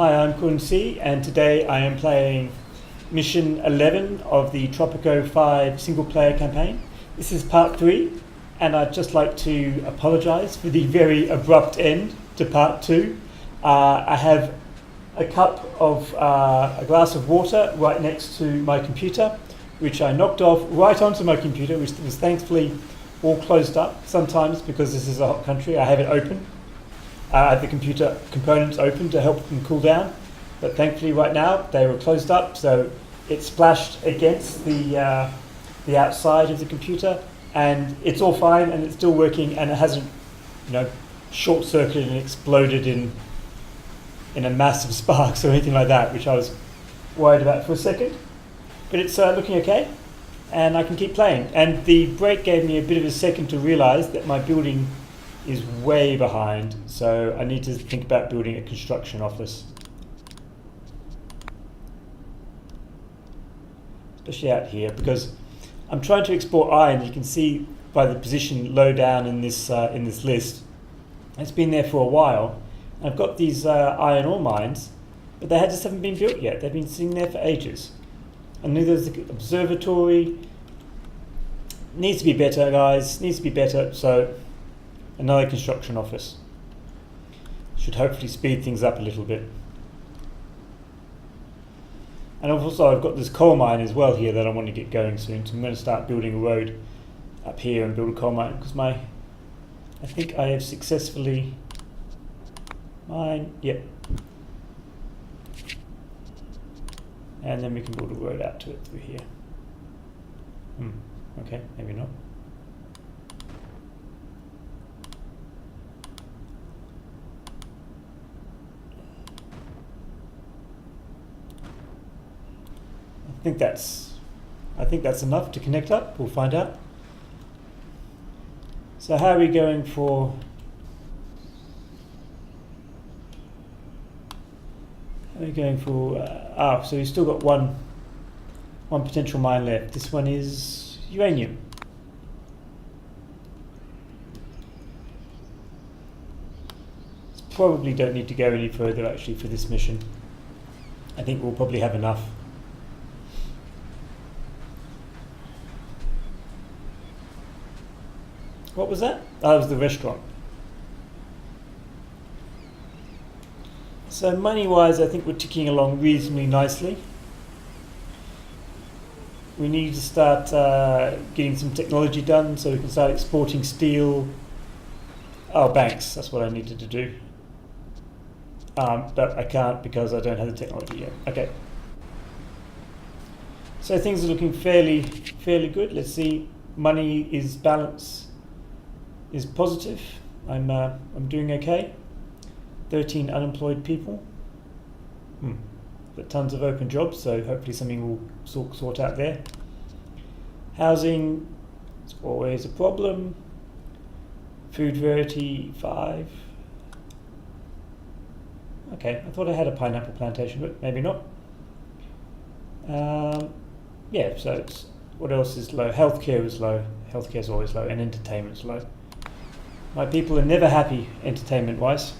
Hi, I'm Kun C, and today I am playing Mission 11 of the Tropico 5 single-player campaign. This is part 3, and I'd just like to apologise for the very abrupt end to part 2. I have a cup of a glass of water right next to my computer, which I knocked off right onto my computer, which was thankfully all closed up. Sometimes, because this is a hot country, I have it open. I have the computer components open to help them cool down, but thankfully right now they were closed up, so it splashed against the outside of the computer, and it's all fine and it's still working, and it hasn't, short-circuited and exploded in a massive sparks or anything like that, which I was worried about for a second. But it's looking okay, and I can keep playing. And the break gave me a bit of a second to realise that my building is way behind, so I need to think about building a construction office. Especially out here, because I'm trying to export iron. You can see by the position low down in this list. It's been there for a while. I've got these iron ore mines, but they just haven't been built yet. They've been sitting there for ages. I knew there's the observatory. Needs to be better, guys. Needs to be better. So another construction office should hopefully speed things up a little bit. And also I've got this coal mine as well here that I want to get going soon, so I'm going to start building a road up here and build a coal mine, because I think I have successfully mined, yep. And then we can build a road out to it through here. Okay, maybe not. I think that's enough to connect up. We'll find out. So how are we going for? So we've still got one potential mine left. This one is uranium. Probably don't need to go any further actually for this mission. I think we'll probably have enough. What was that? That was the restaurant. So money-wise, I think we're ticking along reasonably nicely. We need to start getting some technology done so we can start exporting steel. Oh, banks, that's what I needed to do. But I can't because I don't have the technology yet. Okay. So things are looking fairly good. Let's see. Money is balance. Is positive. I'm doing okay. 13 unemployed people. But tons of open jobs, so hopefully something will sort out there. Housing is always a problem. Food variety 5. Okay, I thought I had a pineapple plantation, but maybe not. Yeah, so it's, what else is low? Healthcare is low. Healthcare is always low, and entertainment's low. My people are never happy, entertainment-wise.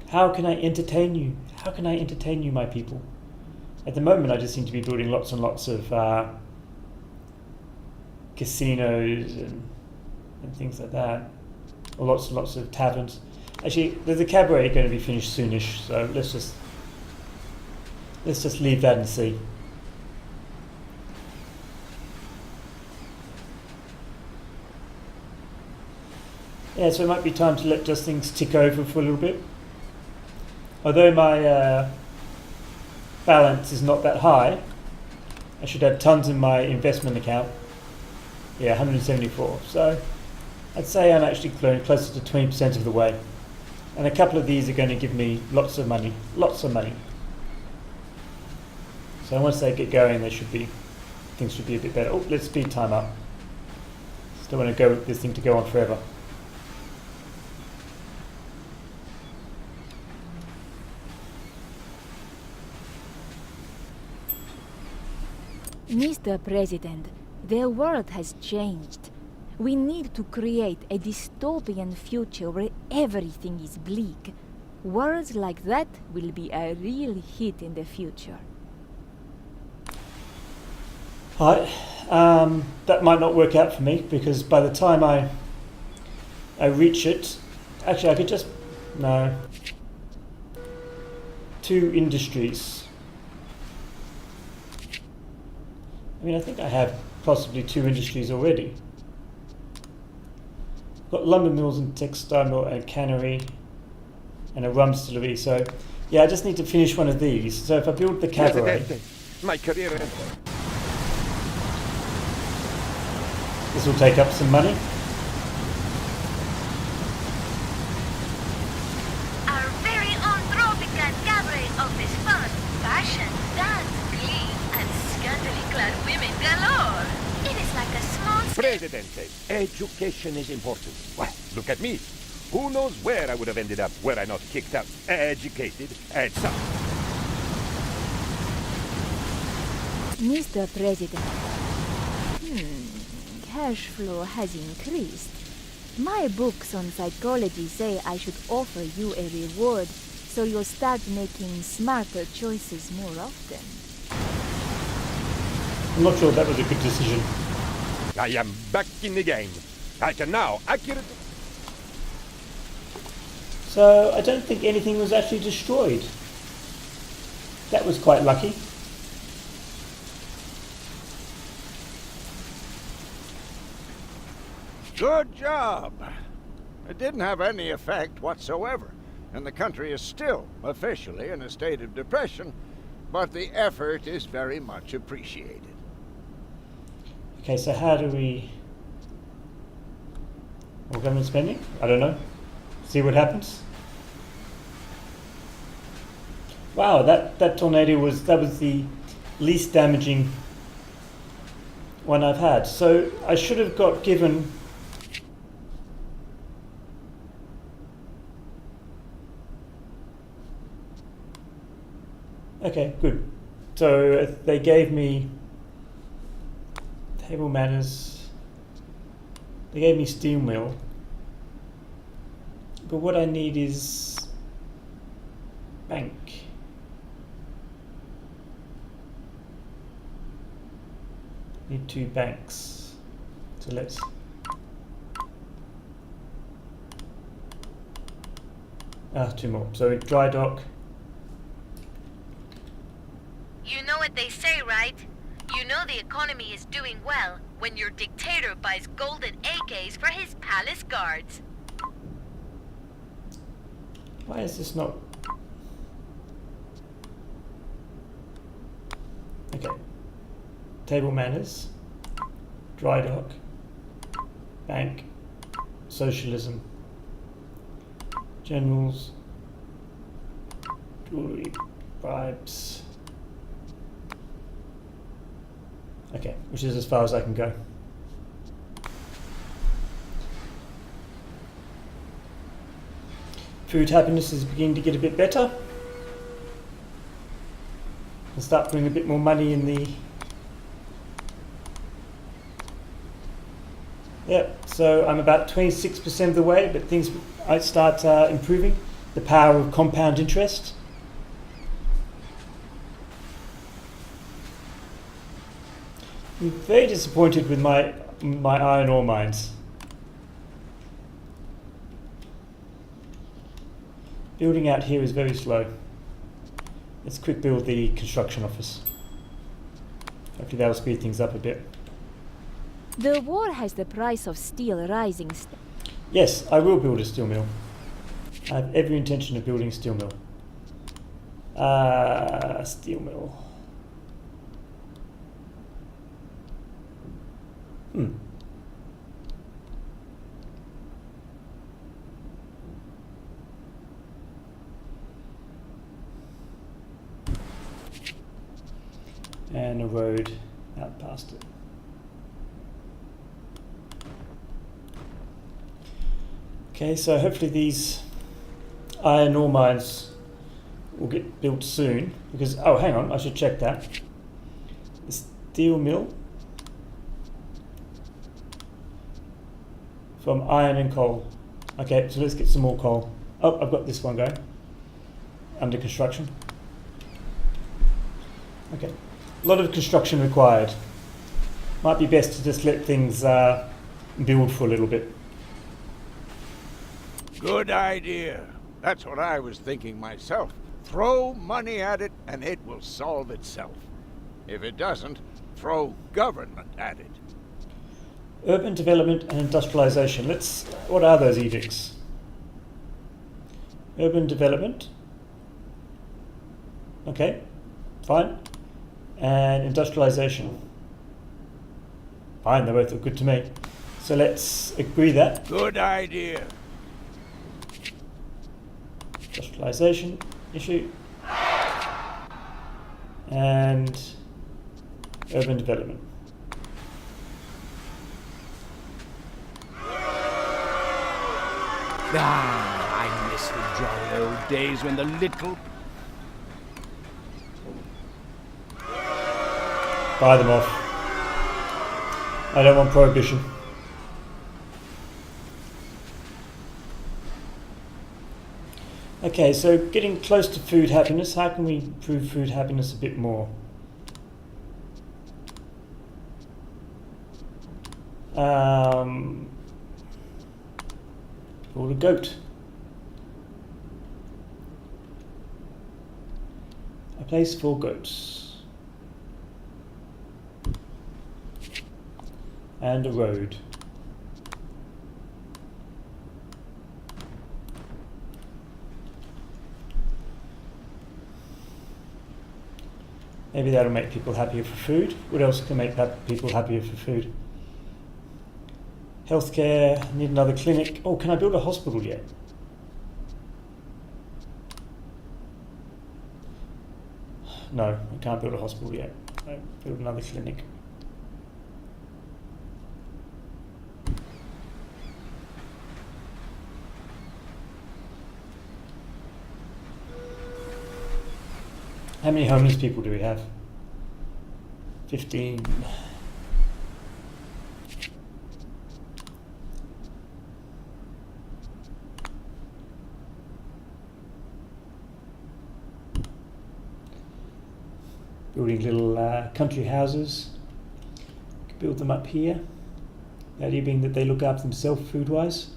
How can I entertain you? How can I entertain you, my people? At the moment, I just seem to be building lots and lots of casinos and things like that, or lots and lots of taverns. Actually, there's a cabaret going to be finished soonish, so let's just leave that and see. Yeah, so it might be time to let just things tick over for a little bit. Although my balance is not that high, I should have tons in my investment account. Yeah, 174. So I'd say I'm actually closer to 20% of the way. And a couple of these are going to give me lots of money. Lots of money. So once they get going, things should be a bit better. Oh, let's speed time up. Just don't want this thing to go on forever. Mr. President, the world has changed. We need to create a dystopian future where everything is bleak. Words like that will be a real hit in the future. Right. That might not work out for me because by the time I reach it, actually I could just, no. 2 industries. I mean, I think I have possibly 2 industries already. Got lumber mills and textile mill and cannery and a rum distillery. So yeah, I just need to finish one of these. So if I build the cabaret, My career. this will take up some money. Our very own Tropico cabaret offers fun, fashion, dance, glee, and scantily clad women galore. It is like a small Presidente, education is important. Well, look at me. Who knows where I would have ended up were I not kicked out, educated, and so. Mr. President, cash flow has increased. My books on psychology say I should offer you a reward so you'll start making smarter choices more often. I'm not sure that was a good decision. I am back in the game. I can now accurately. So I don't think anything was actually destroyed. That was quite lucky. Good job. It didn't have any effect whatsoever, and the country is still officially in a state of depression, but the effort is very much appreciated. Okay, so how do we... More government spending? I don't know. See what happens. Wow, that tornado was the least damaging one I've had. So I should have got given... Okay, good. So they gave me table manners. They gave me steel mill. But what I need is bank. Need 2 banks. So let's... Ah, 2 more. So dry dock. You know what they say, right? You know the economy is doing well when your dictator buys golden AKs for his palace guards. Why is this not... Okay. Table manners. Dry dock. Bank. Socialism. Generals. Jewelry. Bribes. Okay, which is as far as I can go. Food happiness is beginning to get a bit better. And start putting a bit more money in the... Yep, so I'm about 26% of the way, but things might start improving. The power of compound interest. I'm very disappointed with my iron ore mines. Building out here is very slow. Let's quick build the construction office. Hopefully that will speed things up a bit. The war has the price of steel rising. Yes, I will build a steel mill. I have every intention of building a steel mill. Steel mill. And a road out past it. Okay, so hopefully these iron ore mines will get built soon because, oh, hang on, I should check that. The steel mill from iron and coal. Okay, so let's get some more coal. Oh, I've got this one going. under construction. Okay. A lot of construction required. Might be best to just let things build for a little bit. Good idea. That's what I was thinking myself. Throw money at it and it will solve itself. If it doesn't, throw government at it. Urban development and industrialization. What are those edicts? Urban development. Okay, fine. And industrialization. Fine, they both look good to me. So let's agree that. Good idea. Industrialization issue. And urban development. Ah, I miss the jolly old days when the little... Buy them off. I don't want prohibition. Okay, so getting close to food happiness. How can we improve food happiness a bit more? Or a goat. A place for goats. And a road. Maybe that'll make people happier for food. What else can make people happier for food? Healthcare, need another clinic. Oh, can I build a hospital yet? No, I can't build a hospital yet. I'll build another clinic. How many homeless people do we have? 15. Building little country houses. Could build them up here. The idea being that they look after themselves food-wise.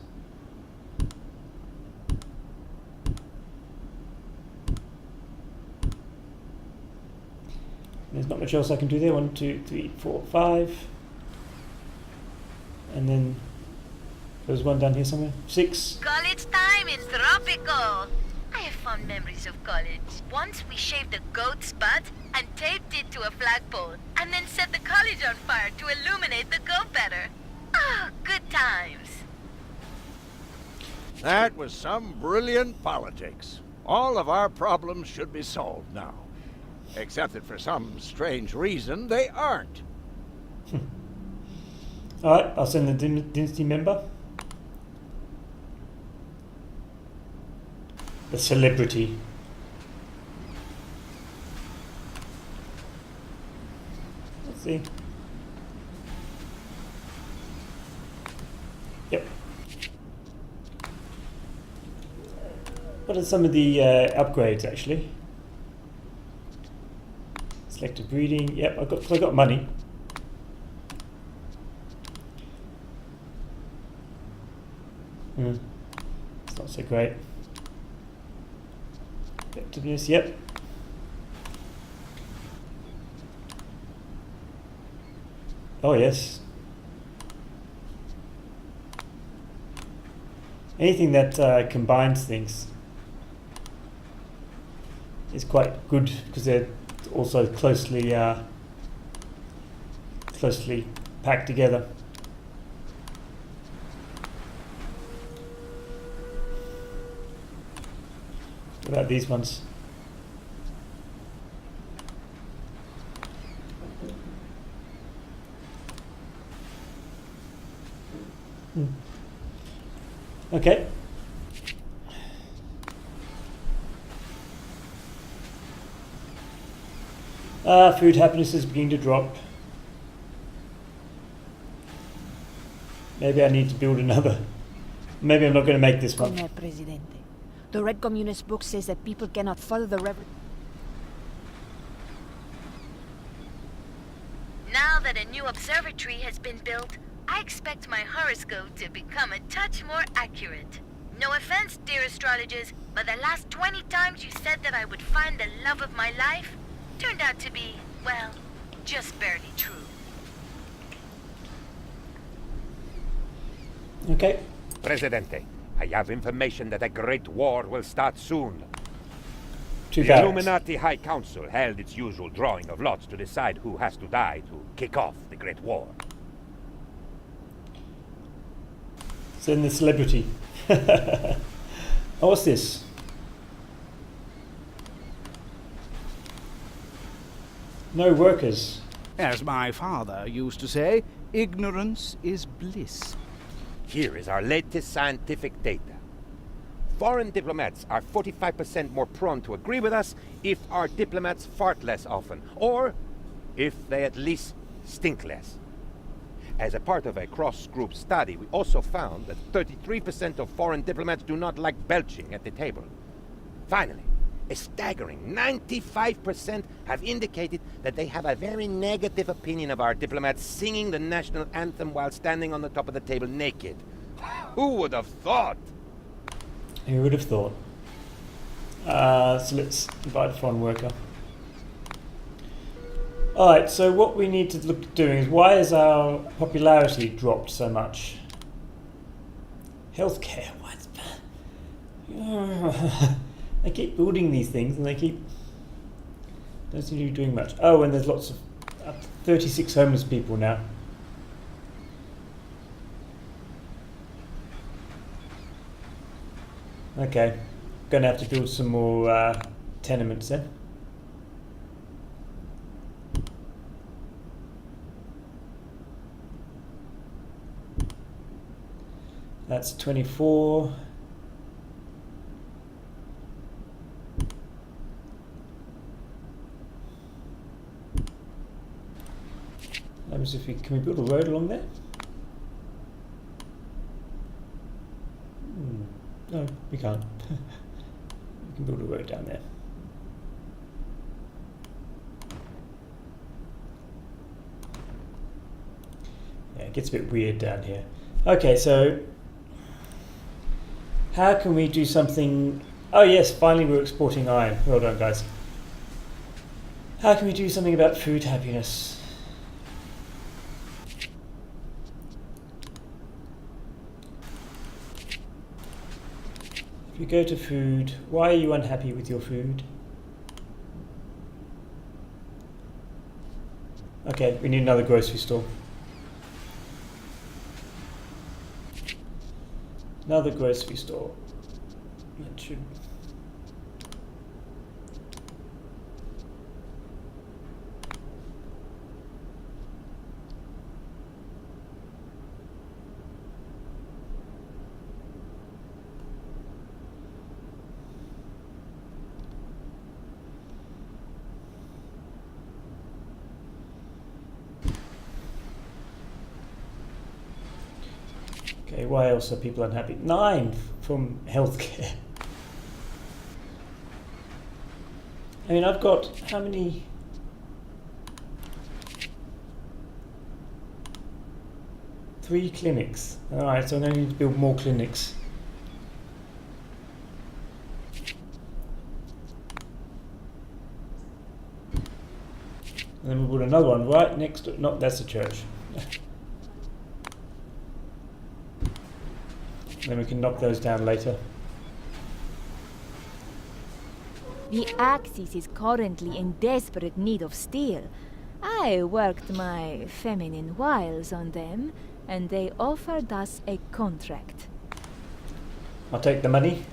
There's not much else I can do there. 1, 2, 3, 4, 5. And then there's one down here somewhere. 6. College time in Tropico. I have fond memories of college. Once we shaved a goat's butt and taped it to a flagpole, and then set the college on fire to illuminate the goat better. Ah, good times. That was some brilliant politics. All of our problems should be solved now. Except that for some strange reason, they aren't. Alright, I'll send the dynasty member. The celebrity. Let's see. Yep. What are some of the upgrades actually? Selected breeding. Yep, I got money. It's not so great. Effectiveness, yep. Oh yes. Anything that combines things is quite good because they're also closely packed together. What about these ones? Okay. Food happiness is beginning to drop. Maybe I need to build another. Maybe I'm not going to make this one. Come, Presidente. The Red Communist book says that people cannot follow the revolution. Now that a new observatory has been built, I expect my horoscope to become a touch more accurate. No offense, dear astrologers, but the last 20 times you said that I would find the love of my life turned out to be, well, just barely true. Okay. Presidente, I have information that a great war will start soon. Two The barracks. Illuminati High Council held its usual drawing of lots to decide who has to die to kick off the Great War. Send the celebrity. Oh, what's this? No workers. As my father used to say, ignorance is bliss. Here is our latest scientific data. Foreign diplomats are 45% more prone to agree with us if our diplomats fart less often, or if they at least stink less. As a part of a cross-group study, we also found that 33% of foreign diplomats do not like belching at the table. Finally, a staggering 95% have indicated that they have a very negative opinion of our diplomats singing the national anthem while standing on the top of the table naked. Who would have thought? Who would have thought? So let's invite a foreign worker. Alright, so what we need to look at doing is, why has our popularity dropped so much? Healthcare, what's bad? They keep building these things and they don't seem to be doing much. Oh, and there's lots of 36 homeless people now. Okay, gonna have to build some more tenements then. That's 24. Let me see if can we build a road along there? No, we can't. We can build a road down there. Yeah, it gets a bit weird down here. Okay, so how can we do something? Oh yes, finally we're exporting iron. Well done, guys. How can we do something about food happiness? If you go to food, why are you unhappy with your food? Okay, we need another grocery store. Another grocery store. That should... Okay, why else are people unhappy? 9 from healthcare. I mean, I've got how many? Three clinics. Alright, so I'm going to need to build more clinics. And then we'll build another one right next to... No, that's a church. Then we can knock those down later. The Axis is currently in desperate need of steel. I worked my feminine wiles on them, and they offered us a contract. I'll take the money.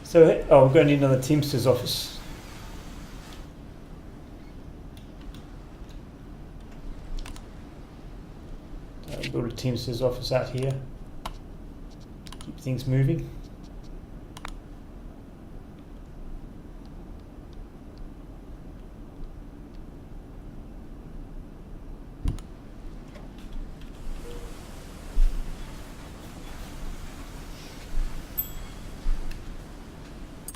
So, oh, we're going to need another Teamster's office. Build a Teamster's office out here. Keep things moving.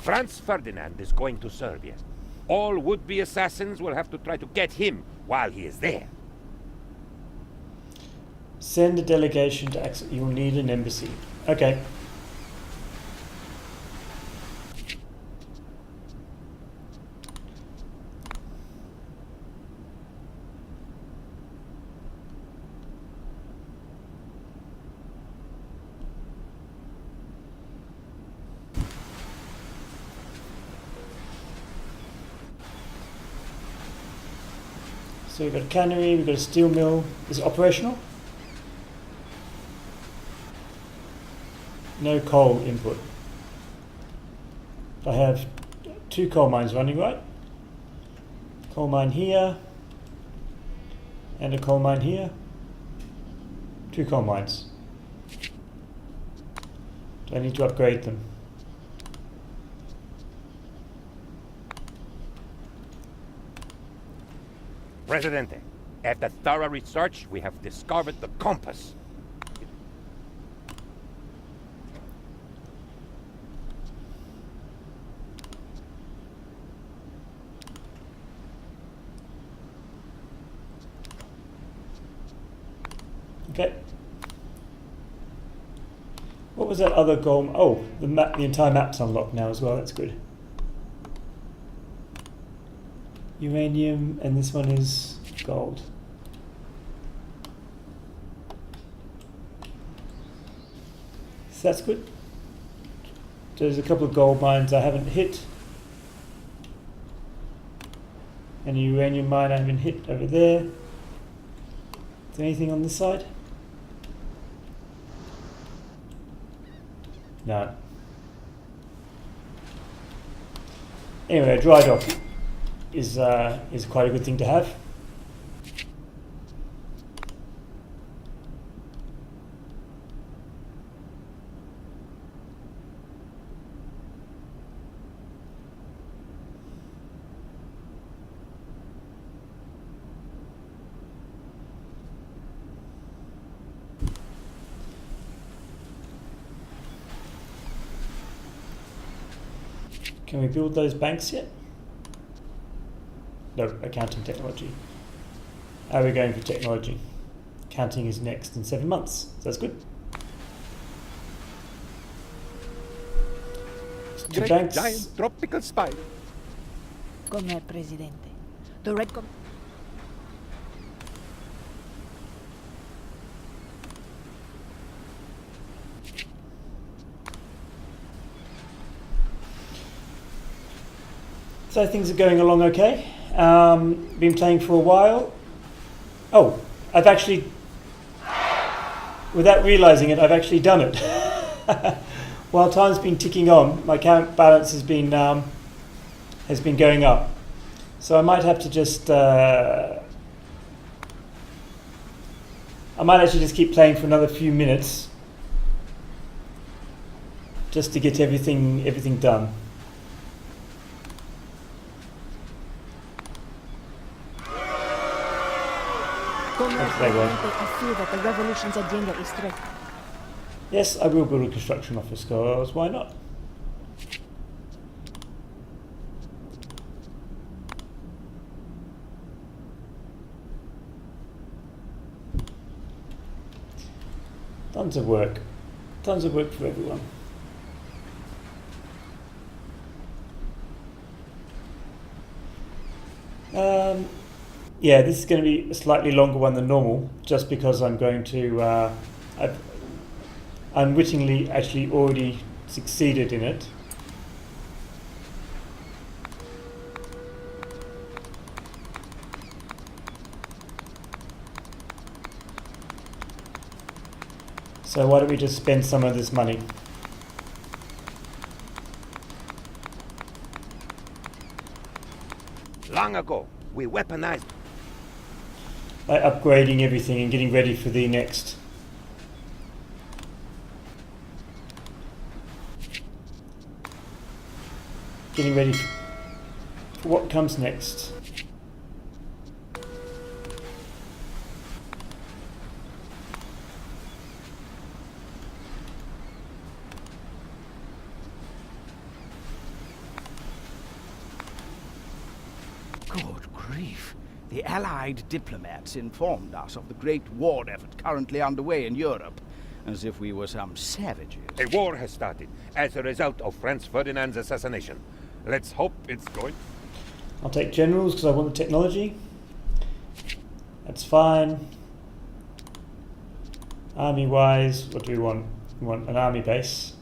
Franz Ferdinand is going to Serbia. All would-be assassins will have to try to get him while he is there. Send a delegation to access. You'll need an embassy. Okay. So we've got a cannery, we've got a steel mill. Is it operational? No coal input. I have 2 coal mines running, right? Coal mine here, and a coal mine here. 2 coal mines. Do I need to upgrade them? Presidente, after thorough research, we have discovered the compass. Okay. What was that other goal? Oh, the map. The entire map's unlocked now as well. That's good. Uranium, and this one is gold. So that's good. There's a couple of gold mines I haven't hit. And a uranium mine I haven't hit over there. Is there anything on this side? No. Anyway, a dry dock is quite a good thing to have. Can we build those banks yet? No, accounting technology. Are we going for technology? Accounting is next in 7 months. So that's good. To Great banks. giant tropical spider. Come here, Presidente. The Red Com... So things are going along okay. Been playing for a while. Oh, I've actually, without realizing it, I've actually done it. While time's been ticking on, my account balance has been going up. So I might have to just, I might actually just keep playing for another few minutes, just to get everything done. Come here, That's very well. Presidente. I feel that the revolution's agenda is threatened. Yes, I will build a construction office, because why not? Tons of work. Tons of work for everyone. Yeah, this is going to be a slightly longer one than normal, just because I'm going to... I've unwittingly actually already succeeded in it. So why don't we just spend some of this money? Long ago, we weaponized. By upgrading everything and getting ready for the next. Getting ready for what comes next. Good grief. The Allied diplomats informed us of the great war effort currently underway in Europe, as if we were some savages. A war has started as a result of Franz Ferdinand's assassination. Let's hope it's going. I'll take generals because I want the technology. That's fine. Army-wise, what do we want? We want an army base.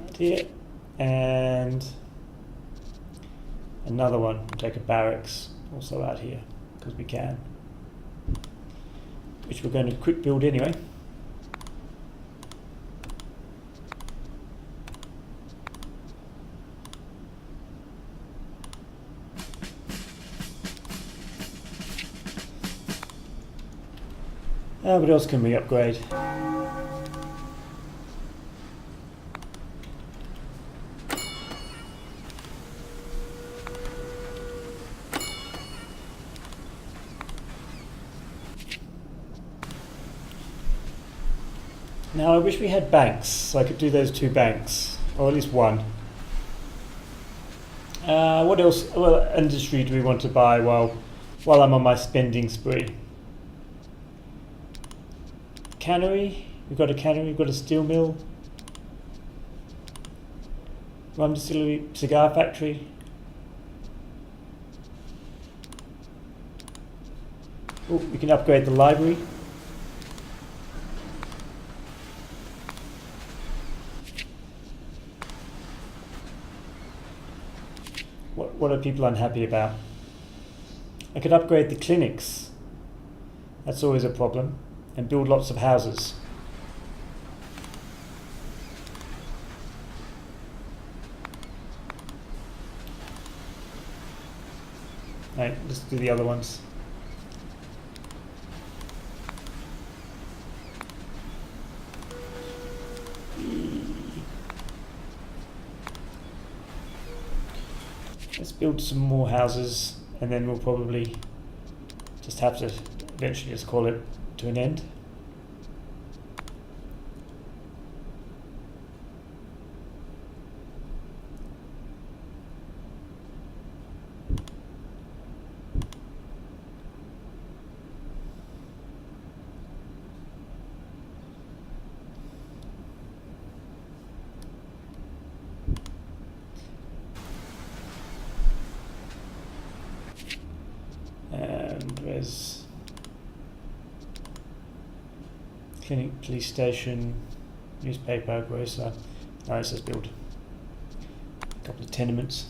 Right here. And another one. We'll take a barracks also out here because we can. Which we're going to quick build anyway. What else can we upgrade? Now I wish we had banks, so I could do those 2 banks, or at least one. What else? Well, industry do we want to buy while I'm on my spending spree? Cannery, we've got a cannery, we've got a steel mill, rum distillery, cigar factory. Oh, we can upgrade the library. What are people unhappy about? I could upgrade the clinics. That's always a problem. And build lots of houses. Right, let's do the other ones. Let's build some more houses, and then we'll probably just have to eventually just call it to an end. And there's clinic, police station, newspaper, grocer. No, let's just build a couple of tenements.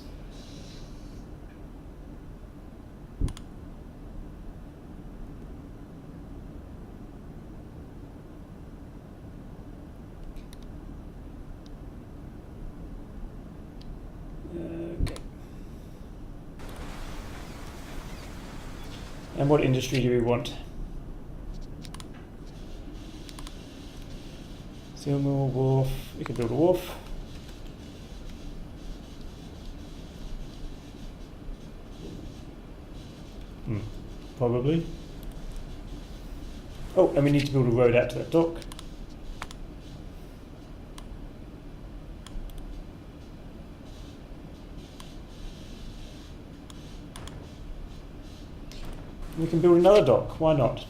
Okay. And what industry do we want? Steel mill, wharf. We can build a wharf. Probably. Oh, and we need to build a road out to that dock. We can build another dock, why not?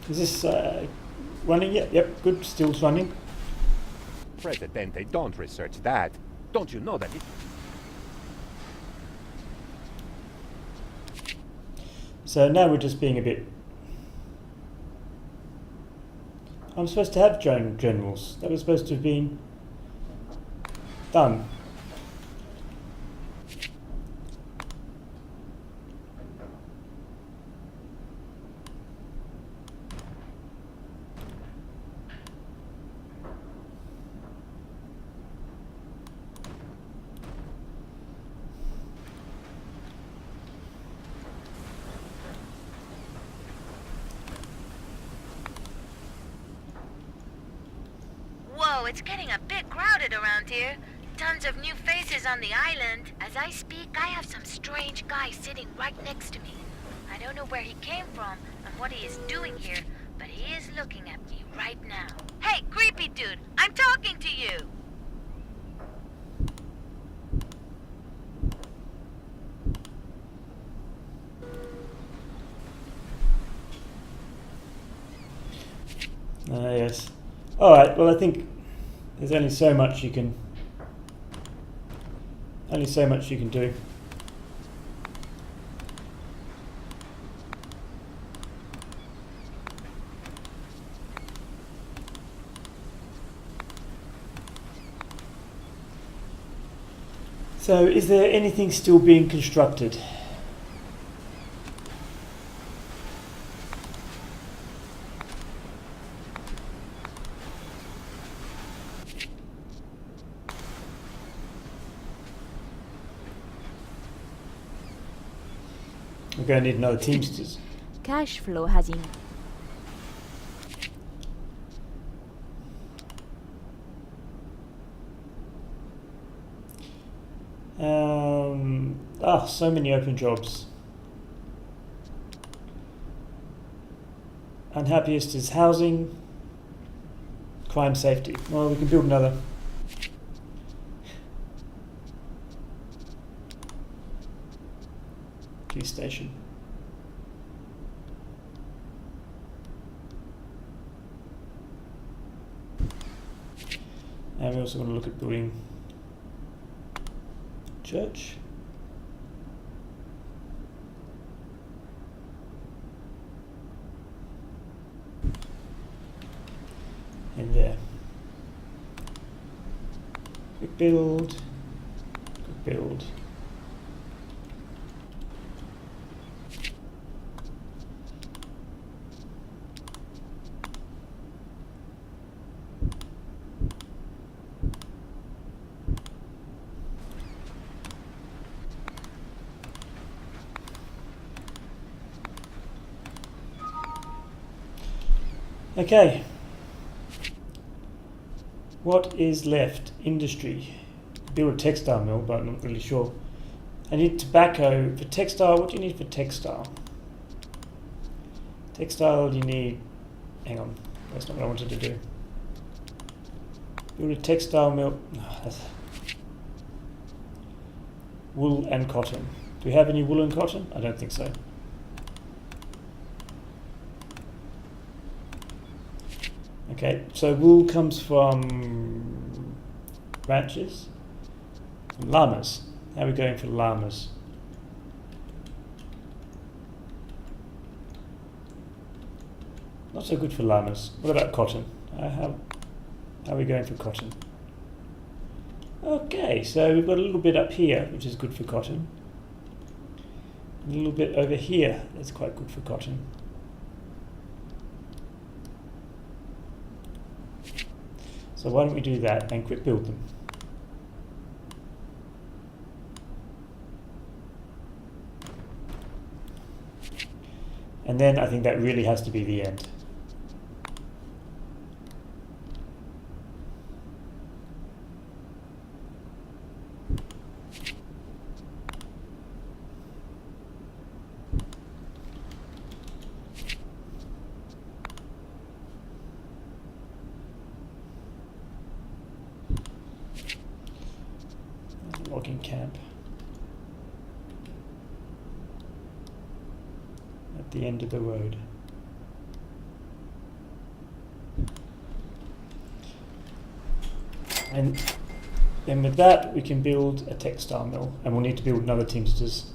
Is this running yet? Yep, good, still running. Presidente, don't research that. Don't you know that it... So now we're just being a bit... I'm supposed to have generals. That was supposed to have been done. Oh, it's getting a bit crowded around here. Tons of new faces on the island. As I speak, I have some strange guy sitting right next to me. I don't know where he came from and what he is doing here, but he is looking at me right now. Hey, creepy dude, I'm talking to you! Yes. Alright, well I think there's only so much you can do. So is there anything still being constructed? We're going to need another Teamsters. Cash flow has in. So many open jobs. Unhappiest is housing, crime safety. Well, we can build another. Police station. And we're also going to look at building church. In there. Quick build. Quick build. Okay. What is left? Industry. Build a textile mill, but I'm not really sure. I need tobacco for textile. What do you need for textile? Textile, you need... Hang on. That's not what I wanted to do. Build a textile mill. Wool and cotton. Do we have any wool and cotton? I don't think so. Okay, so wool comes from ranches, llamas. How are we going for llamas? Not so good for llamas. What about cotton? How are we going for cotton? Okay, so we've got a little bit up here, which is good for cotton. A little bit over here, that's quite good for cotton. So why don't we do that and quick build them? And then I think that really has to be the end. Logging camp at the end of the road. And then with that we can build a textile mill, and we'll need to build another Teamsters.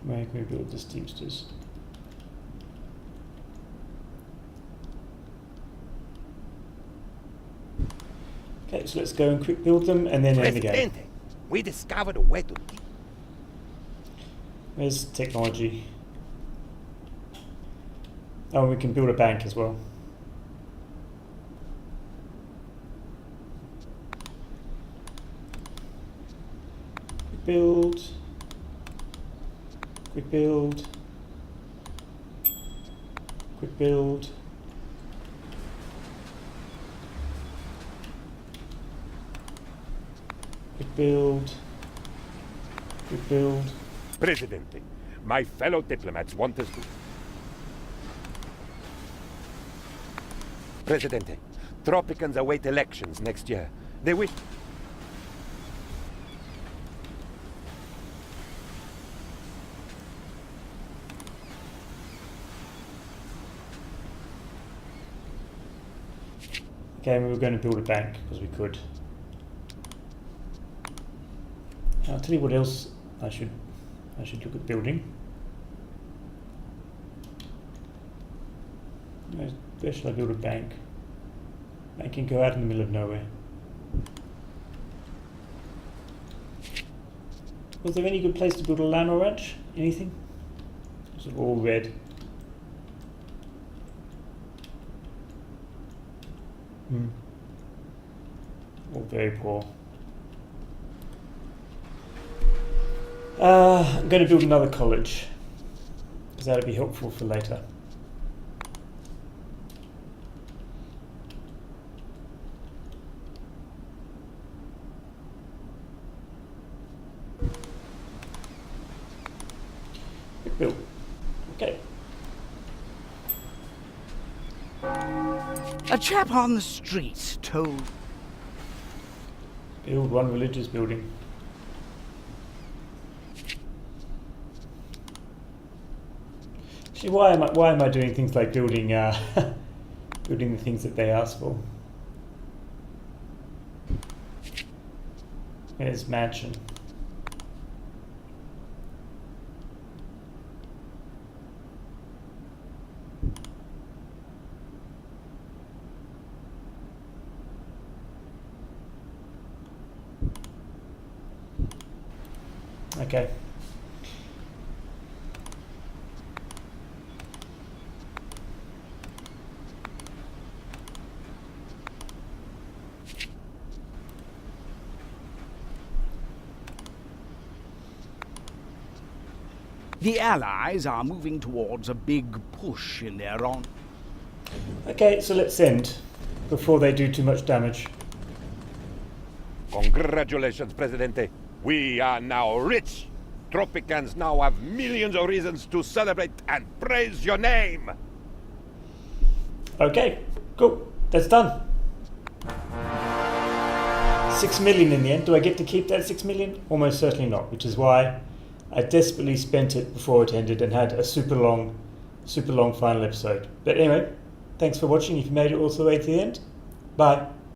Where can we build the Steamsters? Okay, so let's go and quick build them and then end the game. Presidente, we discovered a way to... Where's technology? Oh, we can build a bank as well. Quick build. Quick build. Quick build. Quick build. Quick build. Presidente, my fellow diplomats want us to... Presidente, Tropicans await elections next year. They wish... Okay, we were going to build a bank because we could. I'll tell you what else I should look at building. Where should I build a bank? Bank can go out in the middle of nowhere. Was there any good place to build a land or ranch? Anything? Is it all red? All very poor. I'm going to build another college because that'll be helpful for later. Build. Okay. A chap on the street told... Build one religious building. Actually, why am I doing things like building building the things that they ask for? There's mansion. Okay. The Allies are moving towards a big push in their on... Okay, so let's end before they do too much damage. Congratulations, Presidente. We are now rich. Tropicans now have millions of reasons to celebrate and praise your name. Okay, cool. That's done. 6 million in the end. Do I get to keep that 6 million? Almost certainly not, which is why I desperately spent it before it ended and had a super long final episode. But anyway, thanks for watching if you made it all the way to the end. Bye.